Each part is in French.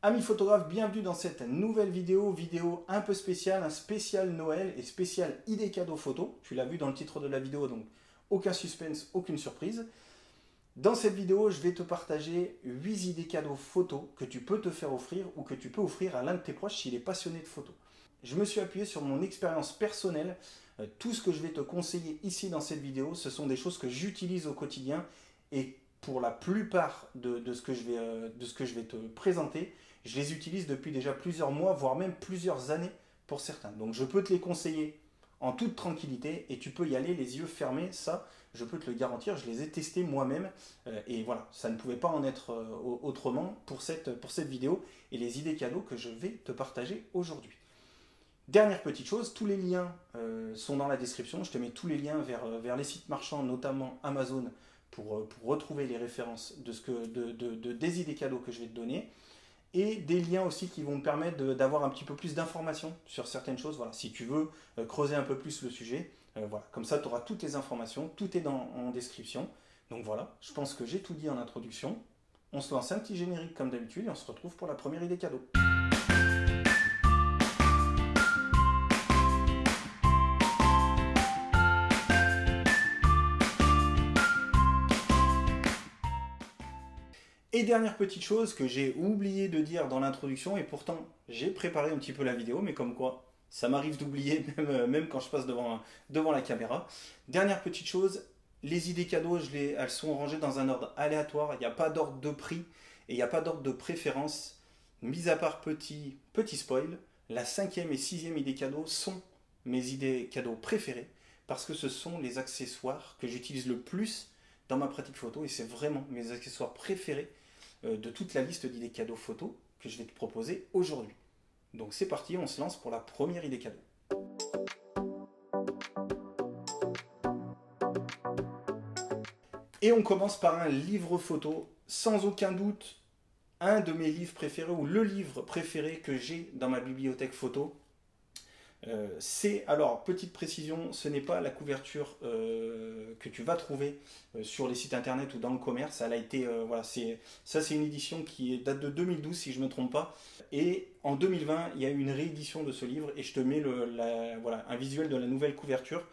Amis photographes, bienvenue dans cette nouvelle vidéo un peu spéciale, un spécial Noël et spécial idée cadeau photo. Tu l'as vu dans le titre de la vidéo, donc aucun suspense, aucune surprise. Dans cette vidéo, je vais te partager 8 idées cadeaux photos que tu peux te faire offrir ou que tu peux offrir à l'un de tes proches s'il est passionné de photos. Je me suis appuyé sur mon expérience personnelle. Tout ce que je vais te conseiller ici dans cette vidéo, ce sont des choses que j'utilise au quotidien et pour la plupart de ce que je vais te présenter, je les utilise depuis déjà plusieurs mois, voire même plusieurs années pour certains. Donc je peux te les conseiller en toute tranquillité et tu peux y aller les yeux fermés, ça je peux te le garantir, je les ai testés moi-même et voilà, ça ne pouvait pas en être autrement pour cette vidéo et les idées cadeaux que je vais te partager aujourd'hui. Dernière petite chose, tous les liens sont dans la description, je te mets tous les liens vers les sites marchands, notamment Amazon, pour retrouver les références des idées cadeaux que je vais te donner. Et des liens aussi qui vont me permettre d'avoir un petit peu plus d'informations sur certaines choses. Voilà, si tu veux creuser un peu plus le sujet, voilà, comme ça tu auras toutes les informations, tout est en description. Donc voilà, je pense que j'ai tout dit en introduction. On se lance un petit générique comme d'habitude et on se retrouve pour la première idée cadeau. Et dernière petite chose que j'ai oublié de dire dans l'introduction, et pourtant j'ai préparé un petit peu la vidéo, mais comme quoi ça m'arrive d'oublier même quand je passe devant la caméra. Dernière petite chose, les idées cadeaux, elles sont rangées dans un ordre aléatoire, il n'y a pas d'ordre de prix et il n'y a pas d'ordre de préférence. Mis à part petit spoil, la 5e et 6e idée cadeaux sont mes idées cadeaux préférées parce que ce sont les accessoires que j'utilise le plus dans ma pratique photo et c'est vraiment mes accessoires préférés de toute la liste d'idées cadeaux photos que je vais te proposer aujourd'hui. Donc c'est parti, on se lance pour la première idée cadeau. Et on commence par un livre photo, sans aucun doute un de mes livres préférés ou le livre préféré que j'ai dans ma bibliothèque photo. Alors, petite précision, ce n'est pas la couverture que tu vas trouver sur les sites internet ou dans le commerce. Elle a été, voilà, c'est une édition qui date de 2012 si je ne me trompe pas. Et en 2020, il y a eu une réédition de ce livre et je te mets voilà, un visuel de la nouvelle couverture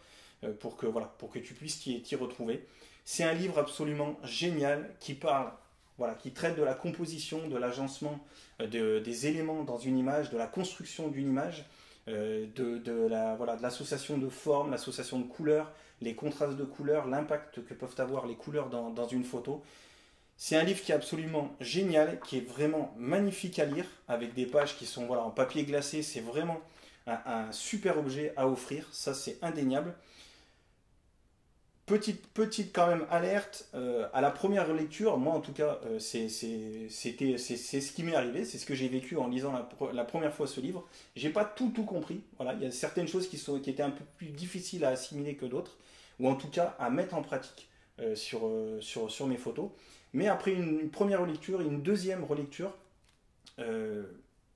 pour que tu puisses t'y retrouver. C'est un livre absolument génial qui parle, voilà, qui traite de la composition, de l'agencement des éléments dans une image, de la construction d'une image. De l'association de formes, l'association de couleurs, les contrastes de couleurs, l'impact que peuvent avoir les couleurs dans une photo. C'est un livre qui est absolument génial, qui est vraiment magnifique à lire, avec des pages qui sont en papier glacé. C'est vraiment un super objet à offrir, ça c'est indéniable. Petite quand même alerte, à la première lecture, moi en tout cas, c'est ce qui m'est arrivé, c'est ce que j'ai vécu en lisant la première fois ce livre. J'ai pas tout compris, voilà, il y a certaines choses qui étaient un peu plus difficiles à assimiler que d'autres, ou en tout cas à mettre en pratique sur mes photos. Mais après une première relecture et une deuxième relecture,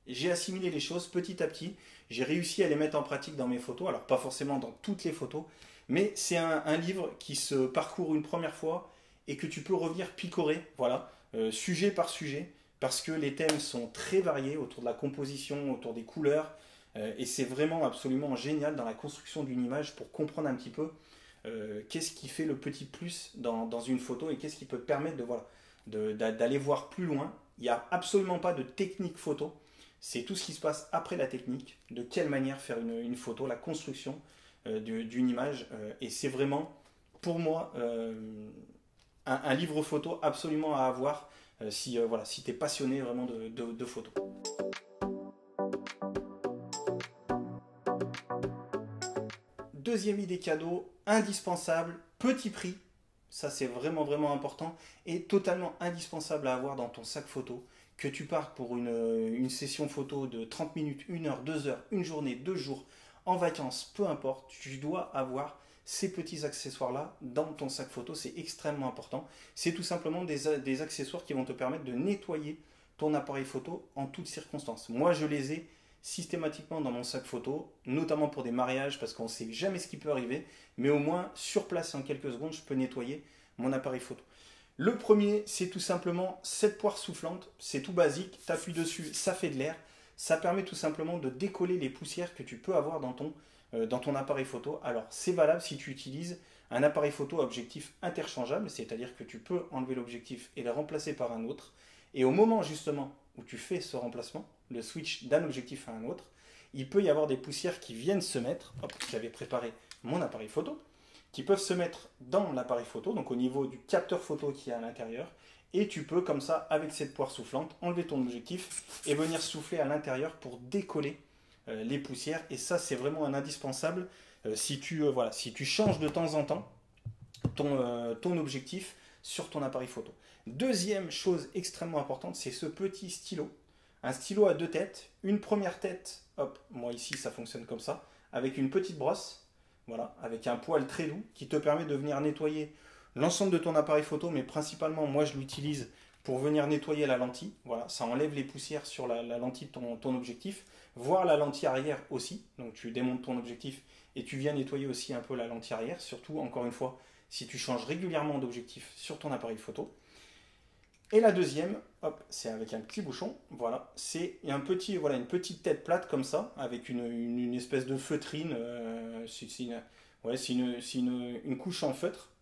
j'ai assimilé les choses petit à petit, j'ai réussi à les mettre en pratique dans mes photos, alors pas forcément dans toutes les photos, mais c'est un livre qui se parcourt une première fois et que tu peux revenir picorer, voilà, sujet par sujet, parce que les thèmes sont très variés autour de la composition, autour des couleurs, et c'est vraiment absolument génial dans la construction d'une image pour comprendre un petit peu qu'est-ce qui fait le petit plus dans une photo et qu'est-ce qui peut permettre d'aller voir plus loin. Il n'y a absolument pas de technique photo, c'est tout ce qui se passe après la technique, de quelle manière faire une photo, la construction d'une image, et c'est vraiment pour moi un livre photo absolument à avoir si tu es passionné vraiment de photos. Deuxième idée cadeau, indispensable, petit prix, ça c'est vraiment important et totalement indispensable à avoir dans ton sac photo, que tu partes pour une session photo de 30 minutes, 1 heure, 2 heures, une journée, 2 jours, en vacances, peu importe, tu dois avoir ces petits accessoires-là dans ton sac photo, c'est extrêmement important. C'est tout simplement des accessoires qui vont te permettre de nettoyer ton appareil photo en toutes circonstances. Moi, je les ai systématiquement dans mon sac photo, notamment pour des mariages, parce qu'on ne sait jamais ce qui peut arriver, mais au moins, sur place, en quelques secondes, je peux nettoyer mon appareil photo. Le premier, c'est tout simplement cette poire soufflante. C'est tout basique. Tu appuies dessus, ça fait de l'air. Ça permet tout simplement de décoller les poussières que tu peux avoir dans ton appareil photo. Alors, c'est valable si tu utilises un appareil photo à objectif interchangeable, c'est-à-dire que tu peux enlever l'objectif et le remplacer par un autre. Et au moment justement où tu fais ce remplacement, le switch d'un objectif à un autre, il peut y avoir des poussières qui viennent se mettre. Hop, j'avais préparé mon appareil photo, qui peuvent se mettre dans l'appareil photo, donc au niveau du capteur photo qui est à l'intérieur, et tu peux comme ça, avec cette poire soufflante, enlever ton objectif et venir souffler à l'intérieur pour décoller les poussières. Et ça, c'est vraiment un indispensable si tu changes de temps en temps ton objectif sur ton appareil photo. Deuxième chose extrêmement importante, c'est ce petit stylo. Un stylo à deux têtes. Une première tête, hop, moi ici ça fonctionne comme ça, avec une petite brosse. Voilà, avec un poil très doux qui te permet de venir nettoyer l'ensemble de ton appareil photo, mais principalement, moi je l'utilise pour venir nettoyer la lentille. Voilà, ça enlève les poussières sur la lentille de ton objectif, voire la lentille arrière aussi. Donc tu démontes ton objectif et tu viens nettoyer aussi un peu la lentille arrière, surtout, encore une fois, si tu changes régulièrement d'objectif sur ton appareil photo. Et la deuxième, hop, c'est avec un petit bouchon, voilà, c'est une petite tête plate comme ça, avec une espèce de feutrine, c'est une couche en feutre,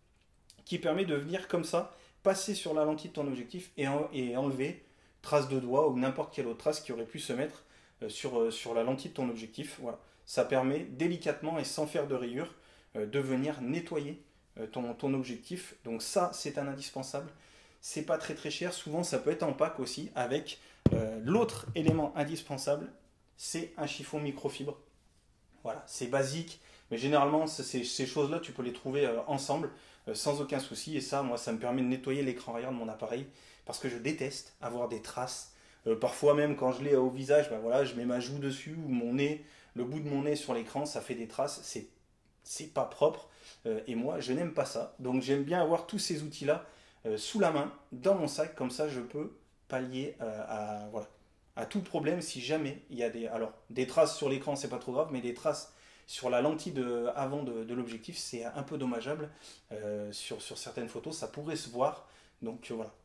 qui permet de venir comme ça, passer sur la lentille de ton objectif et enlever traces de doigts ou n'importe quelle autre trace qui aurait pu se mettre sur la lentille de ton objectif. Voilà. Ça permet délicatement et sans faire de rayures de venir nettoyer ton objectif. Donc ça, c'est un indispensable. C'est pas très très cher, souvent ça peut être en pack aussi avec l'autre élément indispensable, c'est un chiffon microfibre. Voilà, c'est basique, mais généralement ces choses-là tu peux les trouver ensemble sans aucun souci. Et ça, moi, ça me permet de nettoyer l'écran arrière de mon appareil parce que je déteste avoir des traces. Parfois même quand je l'ai au visage, ben voilà, je mets ma joue dessus ou mon nez, le bout de mon nez sur l'écran, ça fait des traces, c'est pas propre. Et moi, je n'aime pas ça. Donc j'aime bien avoir tous ces outils-là sous la main, dans mon sac, comme ça je peux pallier à tout problème si jamais il y a des traces sur l'écran, c'est pas trop grave, mais des traces sur la lentille avant de l'objectif, c'est un peu dommageable. Sur certaines photos, ça pourrait se voir. Donc voilà,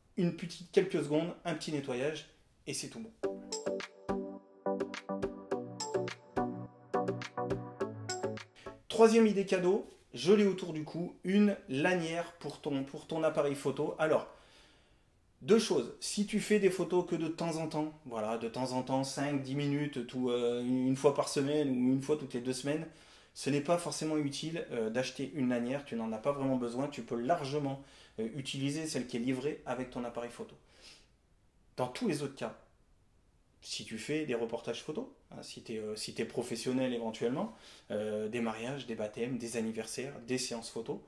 quelques secondes, un petit nettoyage, et c'est tout bon. Troisième idée cadeau, je l'ai autour du cou, une lanière pour ton appareil photo. Alors, deux choses, si tu fais des photos que de temps en temps, voilà, de temps en temps, 5-10 minutes, une fois par semaine ou une fois toutes les 2 semaines, ce n'est pas forcément utile d'acheter une lanière, tu n'en as pas vraiment besoin, tu peux largement utiliser celle qui est livrée avec ton appareil photo. Dans tous les autres cas, si tu fais des reportages photos, hein, si tu es professionnel éventuellement, des mariages, des baptêmes, des anniversaires, des séances photos,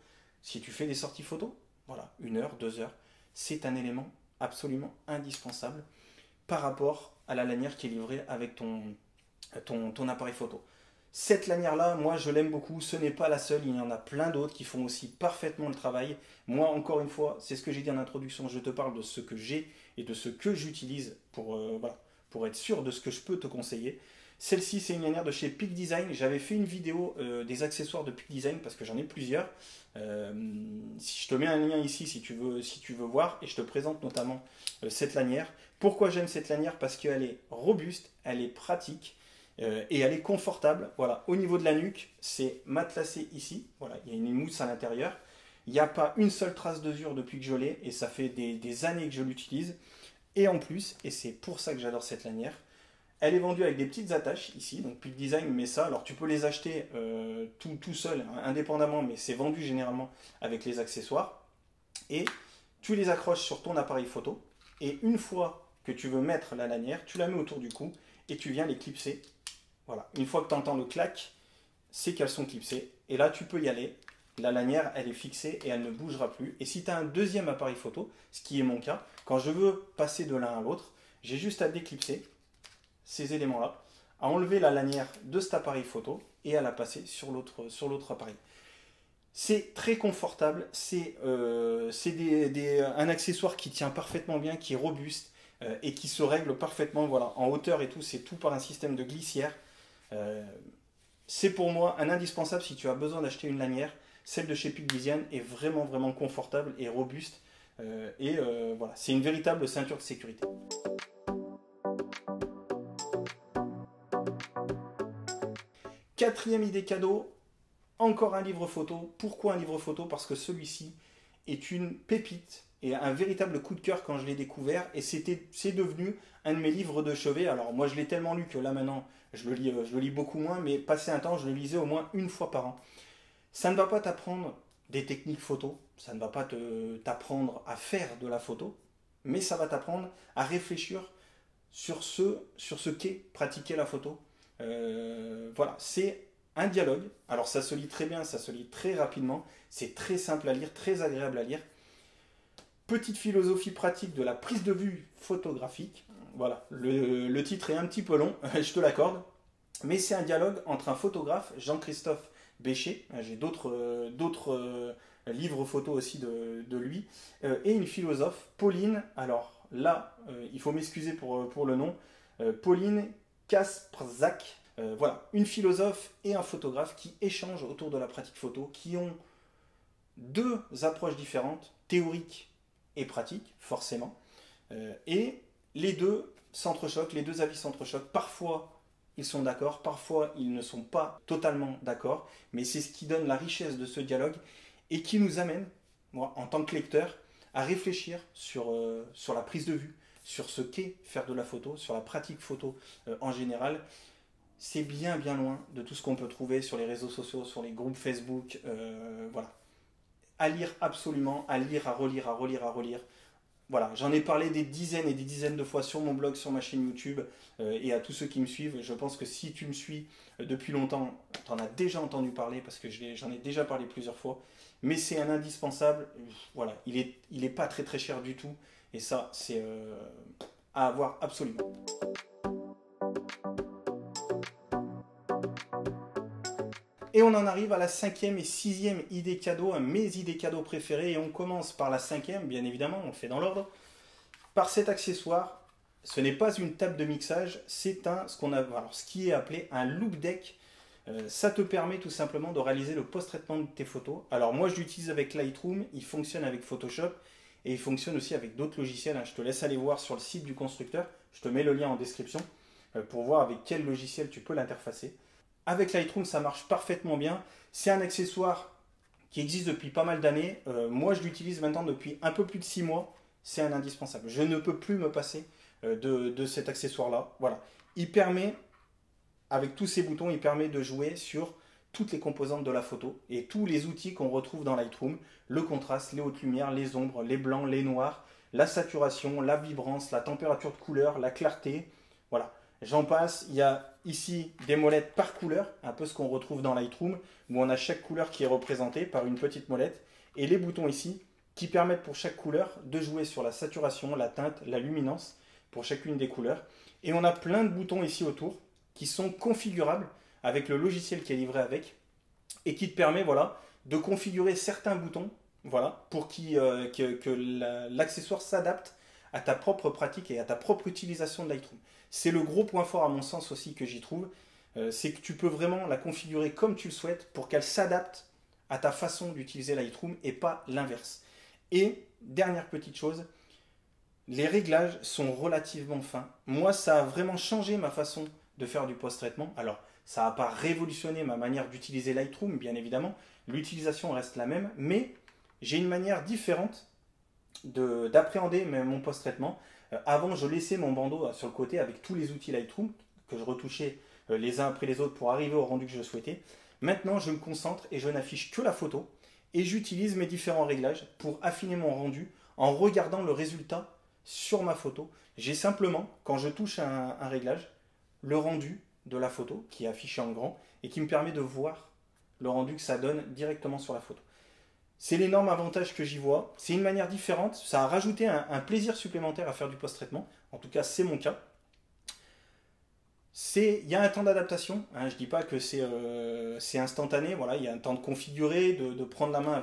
si tu fais des sorties photos, voilà, 1 heure, 2 heures, c'est un élément absolument indispensable par rapport à la lanière qui est livrée avec ton appareil photo. Cette lanière-là, moi je l'aime beaucoup, ce n'est pas la seule, il y en a plein d'autres qui font aussi parfaitement le travail. Moi, encore une fois, c'est ce que j'ai dit en introduction, je te parle de ce que j'ai et de ce que j'utilise pour être sûr de ce que je peux te conseiller. Celle-ci, c'est une lanière de chez Peak Design. J'avais fait une vidéo des accessoires de Peak Design parce que j'en ai plusieurs. Si je te mets un lien ici si tu veux voir, et je te présente notamment cette lanière. Pourquoi j'aime cette lanière? Parce qu'elle est robuste, elle est pratique et elle est confortable. Voilà. Au niveau de la nuque, c'est matelassé ici. Voilà. Il y a une mousse à l'intérieur. Il n'y a pas une seule trace d'usure depuis que je l'ai et ça fait des années que je l'utilise. Et en plus, et c'est pour ça que j'adore cette lanière, elle est vendue avec des petites attaches ici, donc Peak Design met ça. Alors tu peux les acheter tout seul, hein, indépendamment, mais c'est vendu généralement avec les accessoires. Et tu les accroches sur ton appareil photo. Et une fois que tu veux mettre la lanière, tu la mets autour du cou et tu viens les clipser. Voilà. Une fois que tu entends le clac, c'est qu'elles sont clipsées. Et là, tu peux y aller. La lanière, elle est fixée et elle ne bougera plus. Et si tu as un deuxième appareil photo, ce qui est mon cas, quand je veux passer de l'un à l'autre, j'ai juste à déclipser ces éléments-là, à enlever la lanière de cet appareil photo et à la passer sur l'autre appareil. C'est très confortable, c'est un accessoire qui tient parfaitement bien, qui est robuste et qui se règle parfaitement, voilà, en hauteur et tout, c'est tout par un système de glissière. C'est pour moi un indispensable si tu as besoin d'acheter une lanière. Celle de chez Peak Design est vraiment confortable et robuste. Voilà, c'est une véritable ceinture de sécurité. Quatrième idée cadeau, encore un livre photo. Pourquoi un livre photo? Parce que celui-ci est une pépite et un véritable coup de cœur quand je l'ai découvert, et c'est devenu un de mes livres de chevet. Alors moi je l'ai tellement lu que là maintenant je le lis beaucoup moins, mais passé un temps je le lisais au moins une fois par an. Ça ne va pas t'apprendre des techniques photo, ça ne va pas t'apprendre à faire de la photo, mais ça va t'apprendre à réfléchir sur ce qu'est pratiquer la photo. Voilà, c'est un dialogue. Alors ça se lit très bien, ça se lit très rapidement, c'est très simple à lire, très agréable à lire. Petite philosophie pratique de la prise de vue photographique. Voilà, le titre est un petit peu long, je te l'accorde, mais c'est un dialogue entre un photographe, Jean-Christophe Béchet, j'ai d'autres livres photos aussi de lui, et une philosophe, Pauline, alors là, il faut m'excuser pour le nom, Pauline Kasprzac. Voilà, une philosophe et un photographe qui échangent autour de la pratique photo, qui ont deux approches différentes, théoriques et pratiques, forcément, et les deux s'entrechoquent, les deux avis s'entrechoquent. Parfois, ils sont d'accord, parfois, ils ne sont pas totalement d'accord, mais c'est ce qui donne la richesse de ce dialogue et qui nous amène, moi, en tant que lecteur, à réfléchir sur la prise de vue, sur ce qu'est faire de la photo, sur la pratique photo en général. C'est bien bien loin de tout ce qu'on peut trouver sur les réseaux sociaux, sur les groupes Facebook, voilà. À lire absolument, à lire, à relire, à relire, à relire. Voilà, j'en ai parlé des dizaines et des dizaines de fois sur mon blog, sur ma chaîne YouTube, et à tous ceux qui me suivent. Je pense que si tu me suis depuis longtemps, tu en as déjà entendu parler, parce que j'en ai déjà parlé plusieurs fois. Mais c'est un indispensable. Voilà, il est pas très très cher du tout, et ça, c'est à avoir absolument. Et on en arrive à la cinquième et sixième idée cadeau, mes idées cadeaux préférées. Et on commence par la cinquième, bien évidemment, on le fait dans l'ordre. Par cet accessoire, ce n'est pas une table de mixage, c'est ce qui est appelé un loop deck. Ça te permet tout simplement de réaliser le post-traitement de tes photos. Alors moi je l'utilise avec Lightroom, il fonctionne avec Photoshop et il fonctionne aussi avec d'autres logiciels. Je te laisse aller voir sur le site du constructeur, je te mets le lien en description pour voir avec quel logiciel tu peux l'interfacer. Avec Lightroom, ça marche parfaitement bien. C'est un accessoire qui existe depuis pas mal d'années. Moi, je l'utilise maintenant depuis un peu plus de 6 mois. C'est un indispensable. Je ne peux plus me passer de cet accessoire-là. Voilà. Il permet, avec tous ces boutons, il permet de jouer sur toutes les composantes de la photo et tous les outils qu'on retrouve dans Lightroom. Le contraste, les hautes lumières, les ombres, les blancs, les noirs, la saturation, la vibrance, la température de couleur, la clarté. Voilà. J'en passe, il y a ici des molettes par couleur, un peu ce qu'on retrouve dans Lightroom, où on a chaque couleur qui est représentée par une petite molette, et les boutons ici qui permettent pour chaque couleur de jouer sur la saturation, la teinte, la luminance, pour chacune des couleurs. Et on a plein de boutons ici autour qui sont configurables avec le logiciel qui est livré avec, et qui te permet voilà, de configurer certains boutons voilà, pour que l'accessoire s'adapte à ta propre pratique et à ta propre utilisation de Lightroom. C'est le gros point fort à mon sens aussi que j'y trouve, c'est que tu peux vraiment la configurer comme tu le souhaites pour qu'elle s'adapte à ta façon d'utiliser Lightroom et pas l'inverse. Et dernière petite chose, les réglages sont relativement fins. Moi, ça a vraiment changé ma façon de faire du post-traitement. Alors, ça n'a pas révolutionné ma manière d'utiliser Lightroom, bien évidemment. L'utilisation reste la même, mais j'ai une manière différente d'appréhender mon post-traitement. Avant, je laissais mon bandeau sur le côté avec tous les outils Lightroom que je retouchais les uns après les autres pour arriver au rendu que je souhaitais. Maintenant, je me concentre et je n'affiche que la photo et j'utilise mes différents réglages pour affiner mon rendu en regardant le résultat sur ma photo. J'ai simplement, quand je touche un réglage, le rendu de la photo qui est affiché en grand et qui me permet de voir le rendu que ça donne directement sur la photo. C'est l'énorme avantage que j'y vois. C'est une manière différente. Ça a rajouté un plaisir supplémentaire à faire du post-traitement. En tout cas, c'est mon cas. Il y a un temps d'adaptation. Je ne dis pas que c'est instantané. Voilà, il y a un temps de configurer, de prendre la main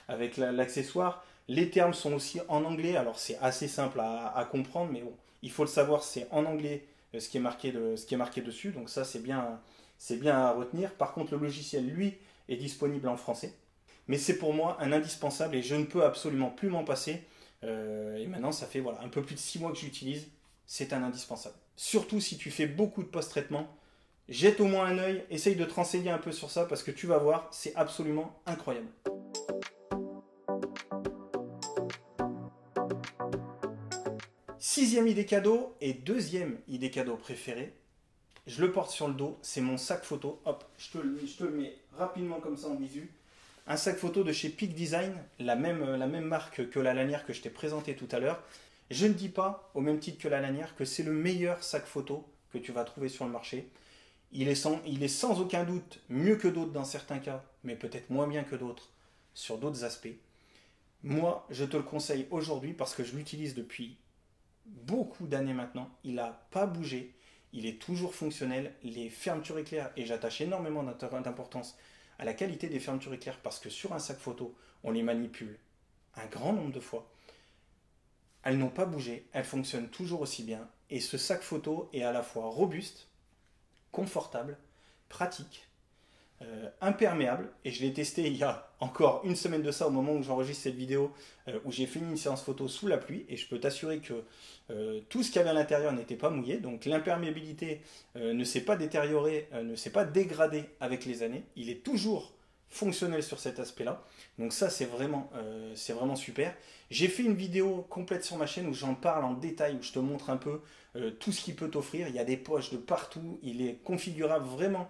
avec l'accessoire. Les termes sont aussi en anglais. Alors, c'est assez simple à comprendre, mais bon, il faut le savoir, c'est en anglais ce qui est marqué dessus. Donc ça, c'est bien à retenir. Par contre, le logiciel, lui, est disponible en français. mais c'est pour moi un indispensable et je ne peux absolument plus m'en passer. Et maintenant, ça fait voilà, un peu plus de 6 mois que j'utilise. C'est un indispensable. Surtout si tu fais beaucoup de post-traitement, jette au moins un œil, essaye de te renseigner un peu sur ça parce que tu vas voir, c'est absolument incroyable. Sixième idée cadeau et deuxième idée cadeau préférée, je le porte sur le dos, c'est mon sac photo. Hop, je te le mets rapidement comme ça en visu. Un sac photo de chez Peak Design, la même marque que la lanière que je t'ai présentée tout à l'heure. Je ne dis pas, au même titre que la lanière, que c'est le meilleur sac photo que tu vas trouver sur le marché. Il est sans aucun doute mieux que d'autres dans certains cas, mais peut-être moins bien que d'autres sur d'autres aspects. Moi, je te le conseille aujourd'hui parce que je l'utilise depuis beaucoup d'années maintenant. Il n'a pas bougé, il est toujours fonctionnel. Les fermetures éclairs, et j'attache énormément d'importance à la qualité des fermetures éclairs parce que sur un sac photo, on les manipule un grand nombre de fois. Elles n'ont pas bougé, elles fonctionnent toujours aussi bien. Et ce sac photo est à la fois robuste, confortable, pratique, imperméable. Et je l'ai testé il y a encore une semaine de ça, au moment où j'enregistre cette vidéo, où j'ai fini une séance photo sous la pluie. Et je peux t'assurer que tout ce qu'il y avait à l'intérieur n'était pas mouillé. Donc l'imperméabilité ne s'est pas détériorée, ne s'est pas dégradée avec les années. Il est toujours fonctionnel sur cet aspect-là. Donc ça, c'est vraiment super. J'ai fait une vidéo complète sur ma chaîne où j'en parle en détail, où je te montre un peu tout ce qu'il peut t'offrir. Il y a des poches de partout. Il est configurable vraiment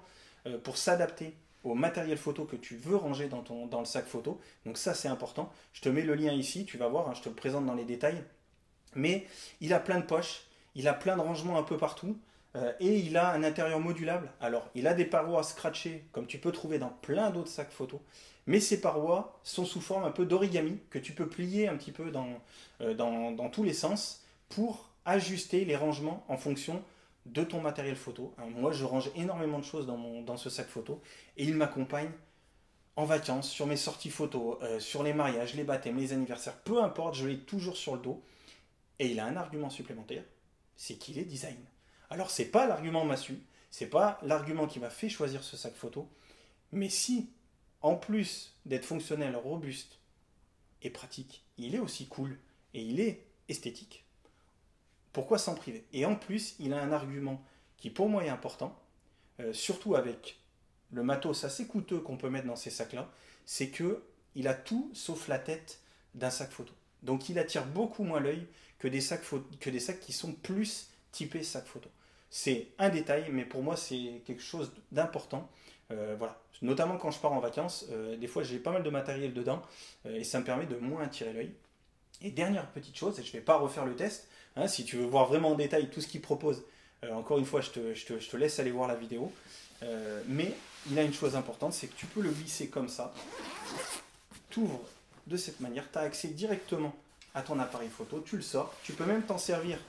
pour s'adapter au matériel photo que tu veux ranger dans le sac photo. Donc ça, c'est important. Je te mets le lien ici, tu vas voir, hein, je te le présente dans les détails. Mais il a plein de poches, il a plein de rangements un peu partout. Et il a un intérieur modulable. Alors, il a des parois scratchées, comme tu peux trouver dans plein d'autres sacs photo. Mais ces parois sont sous forme un peu d'origami, que tu peux plier un petit peu dans tous les sens pour ajuster les rangements en fonction de ton matériel photo. Moi, je range énormément de choses dans ce sac photo. Et il m'accompagne en vacances, sur mes sorties photos, sur les mariages, les baptêmes, les anniversaires. Peu importe, je l'ai toujours sur le dos. Et il a un argument supplémentaire, c'est qu'il est design. Alors, c'est pas l'argument massue, c'est pas l'argument qui m'a fait choisir ce sac photo, mais si, en plus d'être fonctionnel, robuste et pratique, il est aussi cool et il est esthétique, pourquoi s'en priver? Et en plus, il a un argument qui pour moi est important, surtout avec le matos assez coûteux qu'on peut mettre dans ces sacs-là, c'est que il a tout sauf la tête d'un sac photo. Donc il attire beaucoup moins l'œil que des sacs qui sont plus typés sac photo. C'est un détail, mais pour moi, c'est quelque chose d'important. Voilà. Notamment quand je pars en vacances, des fois j'ai pas mal de matériel dedans et ça me permet de moins attirer l'œil. Et dernière petite chose, et je ne vais pas refaire le test, hein, si tu veux voir vraiment en détail tout ce qu'il propose, encore une fois, je te laisse aller voir la vidéo. Mais il a une chose importante, c'est que tu peux le glisser comme ça. Tu ouvres de cette manière, tu as accès directement à ton appareil photo, tu le sors, tu peux même t'en servir.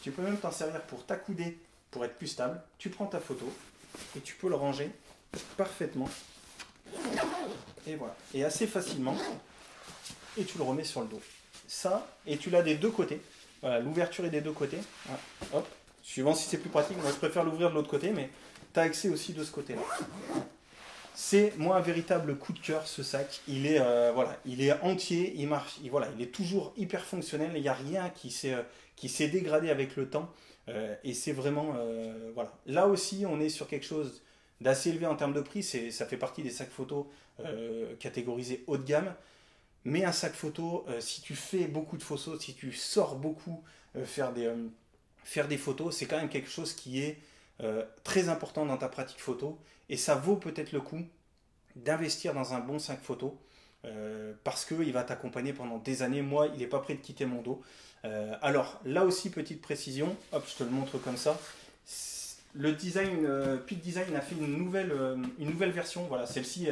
Tu peux même t'en servir pour t'accouder, pour être plus stable. Tu prends ta photo et tu peux le ranger parfaitement. Et voilà. Et assez facilement. Et tu le remets sur le dos. Ça, et tu l'as des deux côtés. Voilà, l'ouverture est des deux côtés. Voilà. Hop. Suivant si c'est plus pratique. Moi, je préfère l'ouvrir de l'autre côté, mais tu as accès aussi de ce côté-là. C'est moi un véritable coup de cœur ce sac. Il est voilà, il est entier, il marche, voilà, il est toujours hyper fonctionnel. Il n'y a rien qui s'est dégradé avec le temps. Et c'est vraiment voilà. Là aussi, on est sur quelque chose d'assez élevé en termes de prix. Ça fait partie des sacs photo catégorisés haut de gamme. Mais un sac photo, si tu fais beaucoup de photos, si tu sors beaucoup faire des photos, c'est quand même quelque chose qui est très important dans ta pratique photo. Et ça vaut peut-être le coup d'investir dans un bon sac photo parce qu'il va t'accompagner pendant des années. Moi, il n'est pas prêt de quitter mon dos. Alors, là aussi, petite précision, hop, je te le montre comme ça. Le design, Peak Design a fait une nouvelle version. Voilà, celle-ci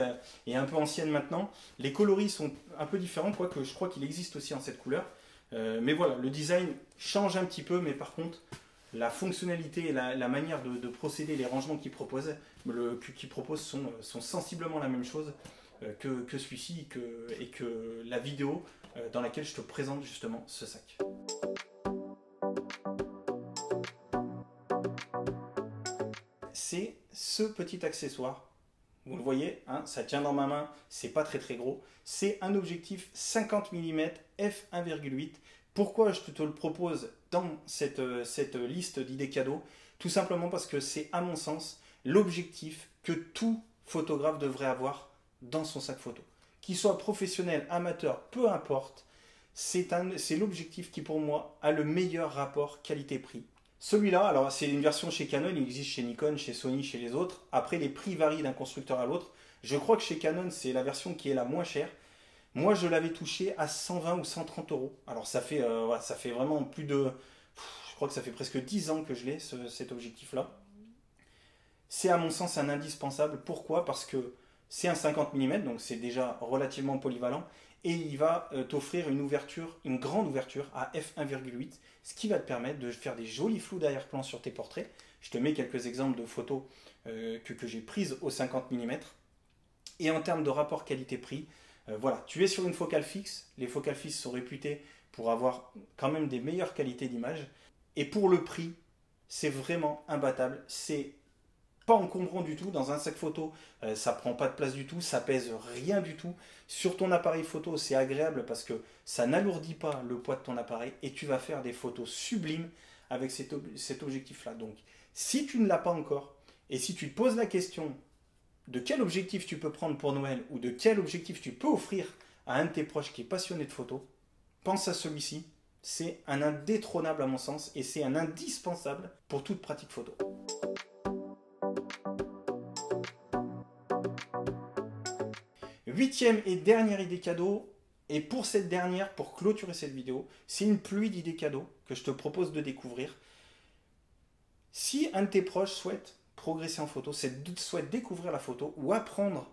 est un peu ancienne maintenant. Les coloris sont un peu différents, quoique je crois qu'il existe aussi en cette couleur. Mais voilà, le design change un petit peu, mais par contre, la fonctionnalité et la manière de procéder, les rangements qu'il propose, sont sensiblement la même chose que celui-ci et que la vidéo dans laquelle je te présente justement ce sac. C'est ce petit accessoire Vous le voyez, hein, ça tient dans ma main, c'est pas très très gros. C'est un objectif 50 mm f1,8. Pourquoi je te le propose dans cette liste d'idées cadeaux? Tout simplement parce que c'est, à mon sens, l'objectif que tout photographe devrait avoir dans son sac photo. Qu'il soit professionnel, amateur, peu importe, c'est l'objectif qui pour moi a le meilleur rapport qualité-prix. Celui-là, alors c'est une version chez Canon, il existe chez Nikon, chez Sony, chez les autres. Après, les prix varient d'un constructeur à l'autre. Je crois que chez Canon, c'est la version qui est la moins chère. Moi, je l'avais touché à 120 ou 130 euros. Alors, voilà, ça fait vraiment plus de... Je crois que ça fait presque 10 ans que je l'ai, cet objectif-là. C'est à mon sens un indispensable. Pourquoi? Parce que c'est un 50 mm, donc c'est déjà relativement polyvalent. Et il va t'offrir une ouverture, une grande ouverture à f1,8, ce qui va te permettre de faire des jolis flous d'arrière-plan sur tes portraits. Je te mets quelques exemples de photos que j'ai prises au 50 mm. Et en termes de rapport qualité-prix, voilà, tu es sur une focale fixe. Les focales fixes sont réputées pour avoir quand même des meilleures qualités d'image. Et pour le prix, c'est vraiment imbattable. C'est pas encombrant du tout. Dans un sac photo, ça prend pas de place du tout, ça pèse rien du tout. Sur ton appareil photo, c'est agréable parce que ça n'alourdit pas le poids de ton appareil et tu vas faire des photos sublimes avec cet objectif-là. Donc, si tu ne l'as pas encore et si tu te poses la question de quel objectif tu peux prendre pour Noël ou de quel objectif tu peux offrir à un de tes proches qui est passionné de photo, pense à celui-ci. C'est un indétrônable à mon sens et c'est un indispensable pour toute pratique photo. Huitième et dernière idée cadeau, et pour cette dernière, pour clôturer cette vidéo, c'est une pluie d'idées cadeaux que je te propose de découvrir. Si un de tes proches souhaite progresser en photo, souhaite découvrir la photo ou apprendre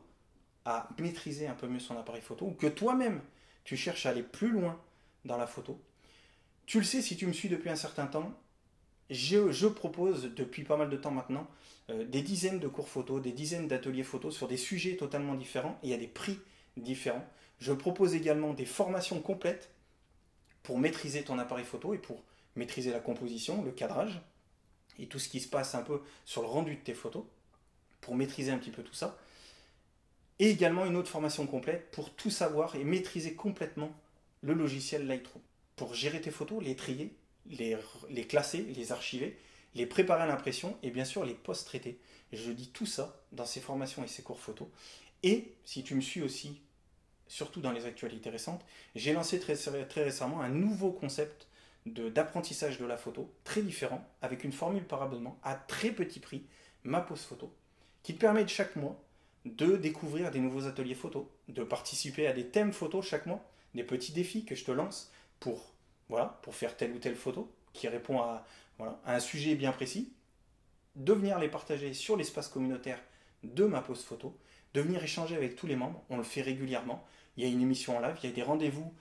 à maîtriser un peu mieux son appareil photo, ou que toi-même tu cherches à aller plus loin dans la photo, tu le sais si tu me suis depuis un certain temps, je propose depuis pas mal de temps maintenant des dizaines de cours photo, des dizaines d'ateliers photo sur des sujets totalement différents et à des prix différents. Je propose également des formations complètes pour maîtriser ton appareil photo et pour maîtriser la composition, le cadrage et tout ce qui se passe un peu sur le rendu de tes photos, pour maîtriser un petit peu tout ça. Et également une autre formation complète pour tout savoir et maîtriser complètement le logiciel Lightroom. Pour gérer tes photos, les trier, les classer, les archiver, les préparer à l'impression et bien sûr les post-traiter. Je dis tout ça dans ces formations et ces cours photo. Et si tu me suis aussi, surtout dans les actualités récentes, j'ai lancé très récemment un nouveau concept d'apprentissage de la photo, très différent, avec une formule par abonnement à très petit prix, ma pause photo, qui te permet de chaque mois de découvrir des nouveaux ateliers photo, de participer à des thèmes photo chaque mois, des petits défis que je te lance pour faire telle ou telle photo qui répond à un sujet bien précis, de venir les partager sur l'espace communautaire de ma pause photo, de venir échanger avec tous les membres, on le fait régulièrement, il y a une émission en live, il y a des rendez-vous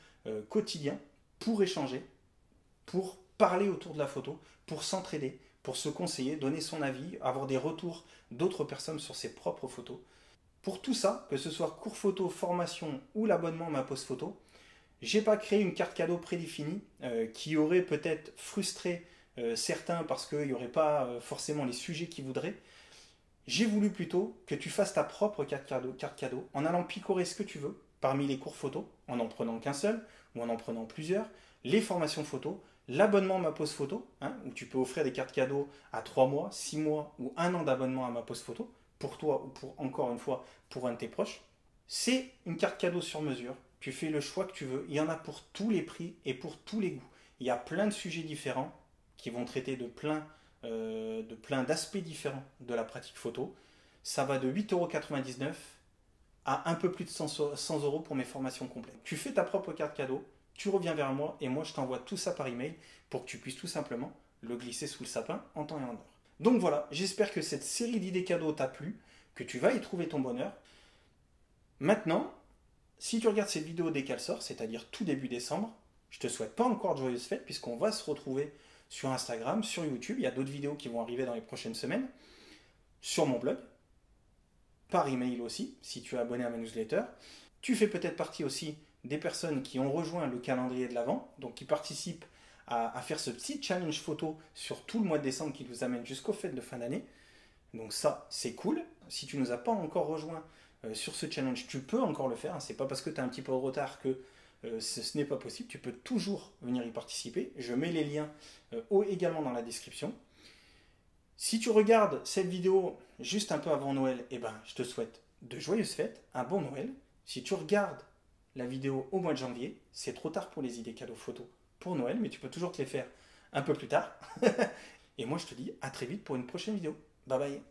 quotidiens pour échanger, pour parler autour de la photo, pour s'entraider, pour se conseiller, donner son avis, avoir des retours d'autres personnes sur ses propres photos. Pour tout ça, que ce soit cours photo, formation ou l'abonnement ma pause photo, j'ai pas créé une carte cadeau prédéfinie qui aurait peut-être frustré certains parce qu'il n'y aurait pas forcément les sujets qu'ils voudraient. J'ai voulu plutôt que tu fasses ta propre carte cadeau en allant picorer ce que tu veux parmi les cours photo, en n'en prenant qu'un seul ou en prenant plusieurs, les formations photo, l'abonnement ma pause photo, où tu peux offrir des cartes cadeaux à 3 mois, 6 mois ou 1 an d'abonnement à ma pause photo, pour toi ou pour, encore une fois, pour un de tes proches. C'est une carte cadeau sur mesure. Tu fais le choix que tu veux. Il y en a pour tous les prix et pour tous les goûts. Il y a plein de sujets différents qui vont traiter de plein d'aspects différents de la pratique photo. Ça va de 8,99 € à un peu plus de 100 € pour mes formations complètes. Tu fais ta propre carte cadeau, tu reviens vers moi et moi je t'envoie tout ça par email pour que tu puisses tout simplement le glisser sous le sapin en temps et en heure. Donc voilà, j'espère que cette série d'idées cadeaux t'a plu, que tu vas y trouver ton bonheur. Maintenant, si tu regardes cette vidéo dès qu'elle sort, c'est-à-dire tout début décembre, je te souhaite pas encore de joyeuses fêtes puisqu'on va se retrouver sur Instagram, sur YouTube. Il y a d'autres vidéos qui vont arriver dans les prochaines semaines, sur mon blog, par email aussi, si tu es abonné à ma newsletter. Tu fais peut-être partie aussi des personnes qui ont rejoint le calendrier de l'Avent, donc qui participent à faire ce petit challenge photo sur tout le mois de décembre qui nous amène jusqu'aux fêtes de fin d'année. Donc ça, c'est cool. si tu nous as pas encore rejoint sur ce challenge, tu peux encore le faire. C'est pas parce que tu as un petit peu de retard que ce n'est pas possible. Tu peux toujours venir y participer. Je mets les liens également dans la description. Si tu regardes cette vidéo juste un peu avant Noël, eh ben, je te souhaite de joyeuses fêtes, un bon Noël. Si tu regardes la vidéo au mois de janvier, c'est trop tard pour les idées cadeaux photos pour Noël, mais tu peux toujours te les faire un peu plus tard. Et moi, je te dis à très vite pour une prochaine vidéo. Bye bye.